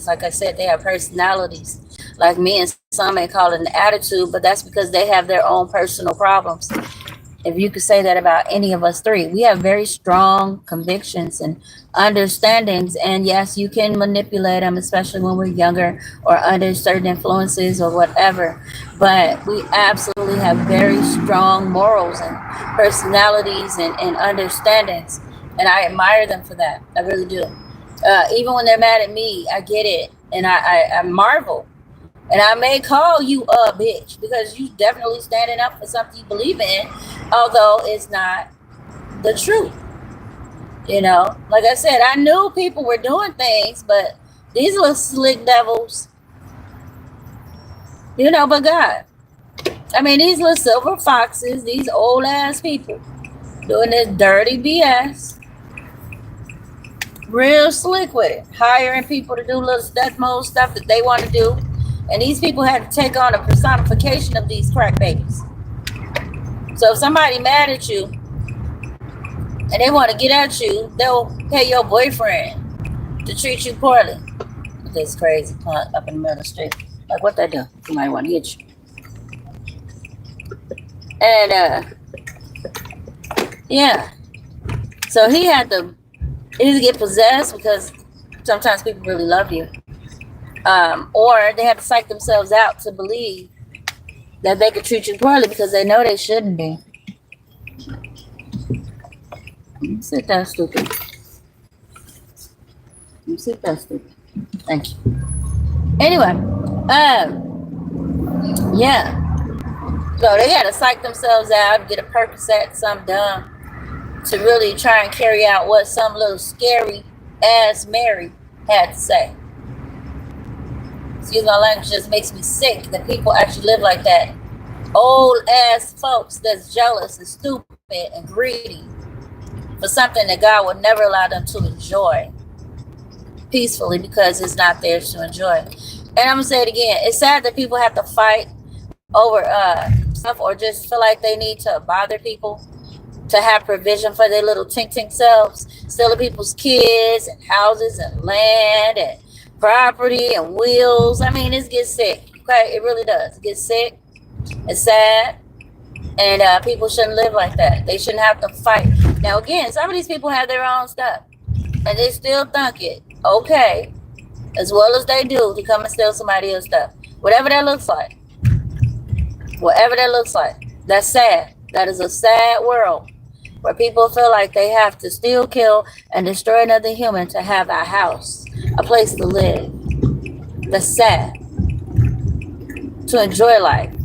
Like I said, they have personalities. Like me, and some may call it an attitude, but that's because they have their own personal problems. If you could say that about any of us three, we have very strong convictions and understandings. And yes, you can manipulate them, especially when we're younger or under certain influences or whatever. But we absolutely have very strong morals and personalities and understandings. And I admire them for that. I really do. Even when they're mad at me, I get it. And I marvel. And I may call you a bitch because you definitely standing up for something you believe in, although it's not the truth. Like I said, I knew people were doing things, but these little slick devils, but God. I mean, these little silver foxes, these old ass people doing this dirty BS, real slick with it, hiring people to do little that most stuff that they want to do. And these people had to take on a personification of these crack babies. So if somebody mad at you and they want to get at you, they'll pay your boyfriend to treat you poorly. This crazy punk up in the middle of the street. Like what they do? Somebody want to hit you. And yeah. So he had to either get possessed because sometimes people really love you. Or they had to psych themselves out to believe that they could treat you poorly because they know they shouldn't be. Sit down, stupid. Sit down, stupid. Thank you. Anyway, yeah. So they had to psych themselves out, get a Percocet, some dumb, to really try and carry out what some little scary ass Mary had to say. Excuse my language, just makes me sick that people actually live like that. Old ass folks that's jealous and stupid and greedy for something that God would never allow them to enjoy peacefully because it's not theirs to enjoy. And I'm gonna say it again. It's sad that people have to fight over stuff or just feel like they need to bother people to have provision for their little tink selves, stealing people's kids and houses and land and property and wheels. I mean, it gets sick. Okay, it really does. It gets sick. It's sad. And people shouldn't live like that. They shouldn't have to fight. Now, again, some of these people have their own stuff. And they still think it okay, as well as they do, to come and steal somebody else's stuff. Whatever that looks like. Whatever that looks like. That's sad. That is a sad world where people feel like they have to steal, kill, and destroy another human to have a house, a place to live. That's sad. To enjoy life.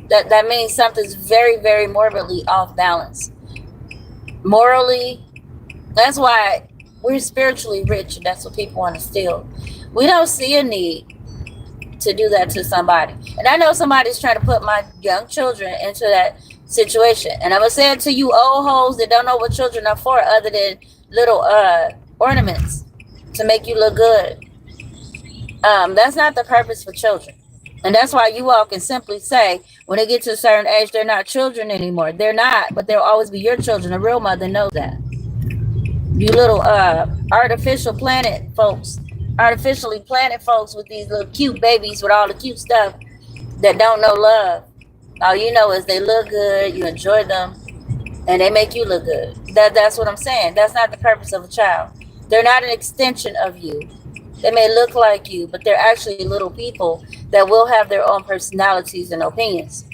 That means something's very, very morbidly off balance. Morally, that's why we're spiritually rich, and that's what people want to steal. We don't see a need to do that to somebody. And I know somebody's trying to put my young children into that situation. And I'm going to say it to you old hoes that don't know what children are for other than little ornaments to make you look good. That's not the purpose for children. And that's why you all can simply say, when they get to a certain age, they're not children anymore. They're not, but they'll always be your children. A real mother knows that. You little artificial planet folks, artificially planted folks with these little cute babies with all the cute stuff that don't know love. All you know is they look good, you enjoy them, and they make you look good. That's what I'm saying. That's not the purpose of a child. They're not an extension of you. They may look like you, but they're actually little people that will have their own personalities and opinions.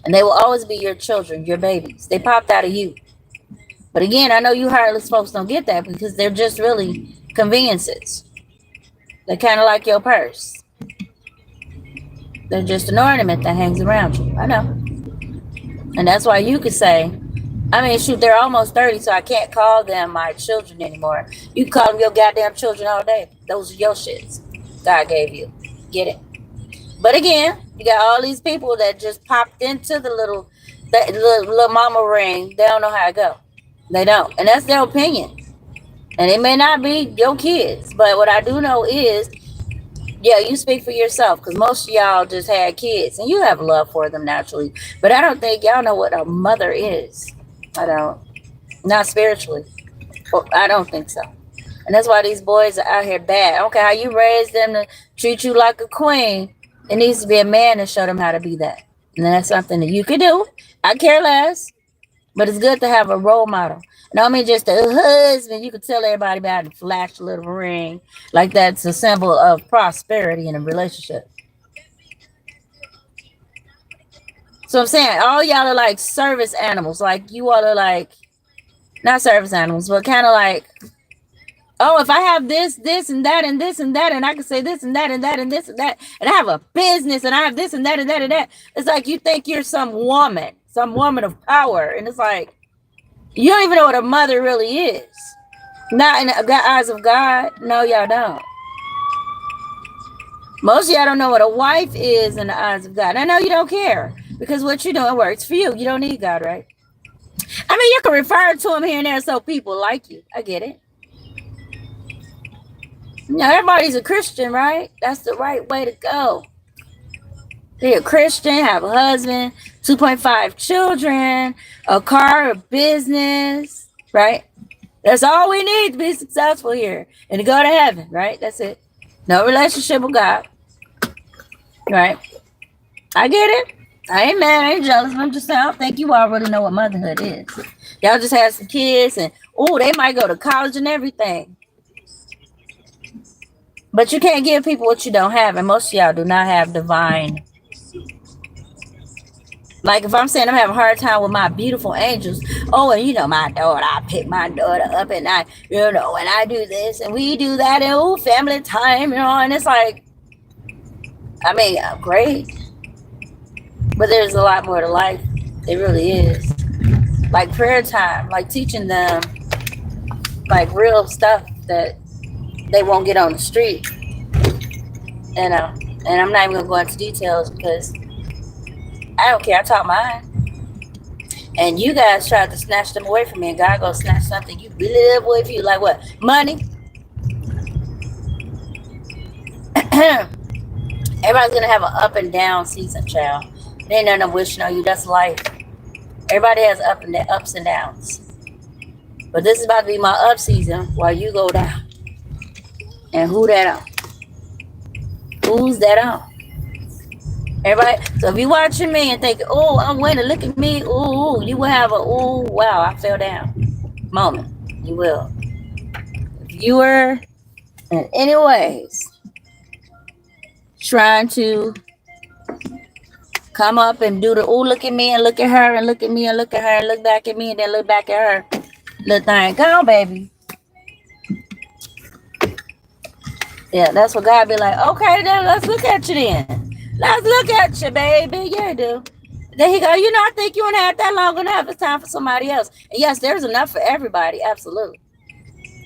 And they will always be your children, your babies. They popped out of you. But again, I know you heartless folks don't get that because they're just really conveniences. They're kind of like your purse. They're just an ornament that hangs around you. I know. And that's why you could say, I mean, shoot, they're almost 30, so I can't call them my children anymore. You can call them your goddamn children all day. Those are your shits God gave you. Get it? But again, you got all these people that just popped into the little mama ring. They don't know how to go. They don't. And that's their opinion. And it may not be your kids. But what I do know is, yeah, you speak for yourself. Because most of y'all just had kids. And you have love for them naturally. But I don't think y'all know what a mother is. I don't. Not spiritually. Well, I don't think so. And that's why these boys are out here bad. I don't care how you raise them to treat you like a queen. It needs to be a man to show them how to be that. And that's something that you can do. I care less. But it's good to have a role model. And I don't mean just a husband. You can tell everybody about it, flash a little ring. Like that's a symbol of prosperity in a relationship. So I'm saying all y'all are like service animals. Like you all are like, not service animals, but kind of like, oh, if I have this, and that, and this, and that, and I can say this, and that, and that, and this, and that, and I have a business, and I have this, and that, and that, and that. It's like you think you're some woman of power. And it's like, you don't even know what a mother really is. Not in the eyes of God. No, y'all don't. Most of y'all don't know what a wife is in the eyes of God. I know you don't care because what you're doing works for you. You don't need God, right? I mean, you can refer to him here and there so people like you. I get it. You know, everybody's a Christian, right? That's the right way to go. Be a Christian, have a husband, 2.5 children, a car, a business, right? That's all we need to be successful here and to go to heaven, right? That's it. No relationship with God, right? I get it. I ain't mad, I ain't jealous. I'm just saying, I don't think you all really know what motherhood is. Y'all just have some kids and, oh, they might go to college and everything. But you can't give people what you don't have. And most of y'all do not have divine. Like if I'm saying I'm having a hard time with my beautiful angels. Oh, and you know, my daughter, I pick my daughter up and I, you know, and I do this and we do that and oh, family time, you know, and it's like, I mean, great. But there's a lot more to life. It really is. Like prayer time, like teaching them like real stuff that they won't get on the street. You know, and I'm not even gonna go into details because I don't care. I taught mine. And you guys tried to snatch them away from me, and God gonna snatch something you really love away from you. Like what? Money. Everybody's gonna have an up and down season, child. There ain't nothing I'm wishing on you. That's life. Everybody has ups and downs. But this is about to be my up season while you go down. And who that on? Who's that on? Everybody, so if you watching me and think, oh, I'm winning, look at me, ooh, you will have a, ooh, wow, I fell down moment. You will. If you were in any ways trying to come up and do the, ooh, look at me and look at her and look at me and look at her and look back at me and then look back at her, little thing, come on, baby. Yeah, that's what God be like, okay, then let's look at you then. Let's look at you, baby. Yeah, do. Then he go, you know, I think you ain't had that long enough. It's time for somebody else. And yes, there's enough for everybody. Absolutely.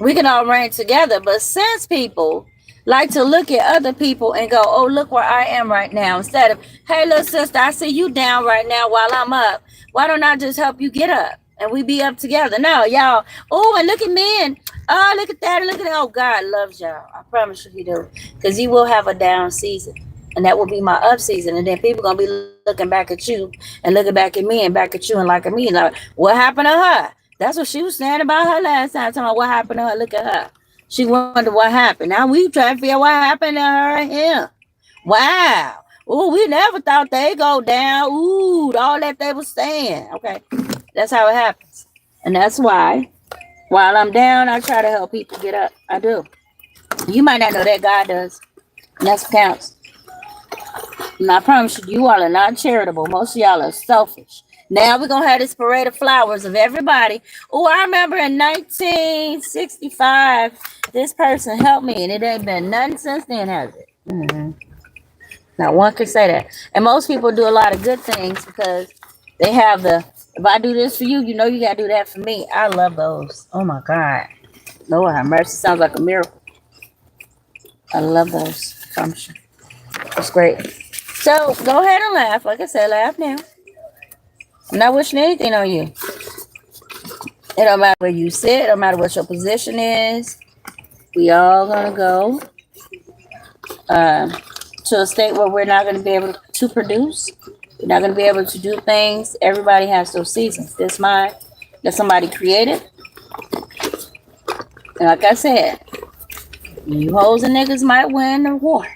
We can all reign together. But since people like to look at other people and go, oh, look where I am right now. Instead of, hey, little sister, I see you down right now while I'm up. Why don't I just help you get up? And we be up together. No, y'all, oh, and look at me and, oh, look at that and look at that. Oh, God loves y'all. I promise you he do. Because you will have a down season. And that will be my up season. And then people going to be looking back at you and looking back at me and back at you and like at me. Like, what happened to her? That's what she was saying about her last time. Talking about what happened to her. Look at her. She wondered what happened. Now we try to figure out what happened to her and him. Wow. Ooh, we never thought they go down. Ooh, all that they was saying. Okay. That's how it happens. And that's why while I'm down, I try to help people get up. I do. You might not know that, God does. And that's what counts. And I promise you, you all are not charitable. Most of y'all are selfish. Now we're going to have this parade of flowers of everybody. Oh, I remember in 1965, this person helped me. And it ain't been nothing since then, has it? Mm-hmm. Now, one could say that. And most people do a lot of good things because they have the, if I do this for you, you know you got to do that for me. I love those. Oh, my God. Lord have mercy. Sounds like a miracle. I love those. I promise you. It's great. So go ahead and laugh. Like I said, laugh now. I'm not wishing anything on you. It don't matter where you sit. It don't matter what your position is. We all going to go to a state where we're not going to be able to produce. We're not going to be able to do things. Everybody has those seasons. This mine that somebody created. And like I said, you hoes and niggas might win the war.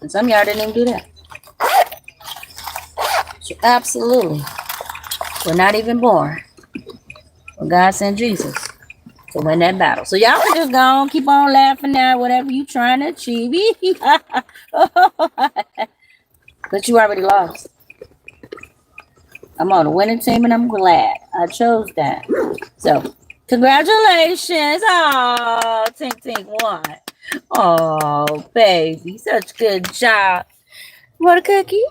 And some of y'all didn't even do that. So absolutely. We're not even born when God sent Jesus to win that battle. So y'all can just go on, keep on laughing at whatever you trying to achieve. But you already lost. I'm on the winning team and I'm glad I chose that. So congratulations. Oh, Tink Tink won. Oh, baby. Such a good job. Want a cookie?